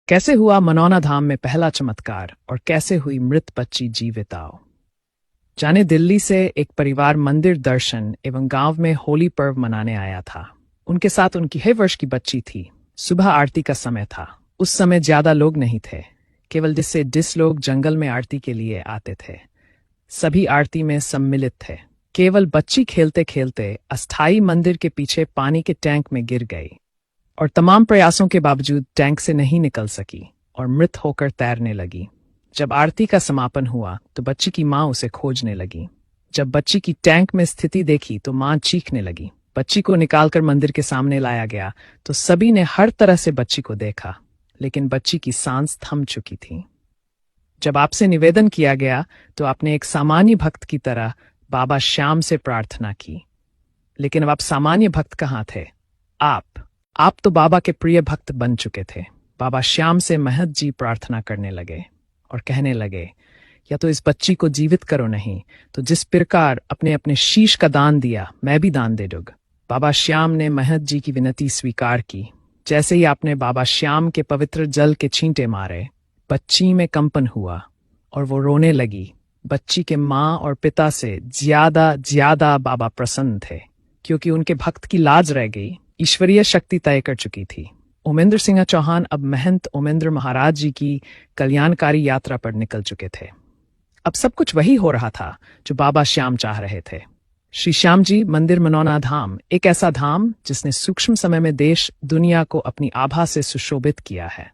कैसे हुआ मनौना धाम में पहला चमत्कार और कैसे हुई मृत बच्ची जीवित आओ। जाने दिल्ली से एक परिवार मंदिर दर्शन एवं गांव में होली पर्व मनाने आया था। उनके साथ उनकी 6 वर्ष की बच्ची थी। सुबह आरती का समय था। उस समय ज्यादा लोग नहीं थे, केवल जिस लोग जंगल में आरती के लिए आते थे। सभी आरती में सम्मिलित थे। केवल बच्ची खेलते खेलते अस्थायी मंदिर के पीछे पानी के टैंक में गिर गई और तमाम प्रयासों के बावजूद टैंक से नहीं निकल सकी और मृत होकर तैरने लगी। जब आरती का समापन हुआ तो बच्ची की मां उसे खोजने लगी। जब बच्ची की टैंक में स्थिति देखी तो मां चीखने लगी। बच्ची को निकालकर मंदिर के सामने लाया गया तो सभी ने हर तरह से बच्ची को देखा, लेकिन बच्ची की सांस थम चुकी थी। जब आपसे निवेदन किया गया तो आपने एक सामान्य भक्त की तरह बाबा श्याम से प्रार्थना की, लेकिन अब आप सामान्य भक्त कहाँ थे? आप तो बाबा के प्रिय भक्त बन चुके थे। बाबा श्याम से महत जी प्रार्थना करने लगे और कहने लगे, या तो इस बच्ची को जीवित करो, नहीं तो जिस प्रकार अपने अपने शीश का दान दिया मैं भी दान दे दूंगा। बाबा श्याम ने महत जी की विनती स्वीकार की। जैसे ही आपने बाबा श्याम के पवित्र जल के छींटे मारे, बच्ची में कंपन हुआ और वो रोने लगी। बच्ची के माँ और पिता से ज्यादा बाबा प्रसन्न थे, क्योंकि उनके भक्त की लाज रह गई। ईश्वरीय शक्ति तय कर चुकी थी। ओमेंद्र सिंह चौहान अब महंत ओमेंद्र महाराज जी की कल्याणकारी यात्रा पर निकल चुके थे। अब सब कुछ वही हो रहा था जो बाबा श्याम चाह रहे थे। श्री श्याम जी मंदिर मनौना धाम, एक ऐसा धाम जिसने सूक्ष्म समय में देश दुनिया को अपनी आभा से सुशोभित किया है।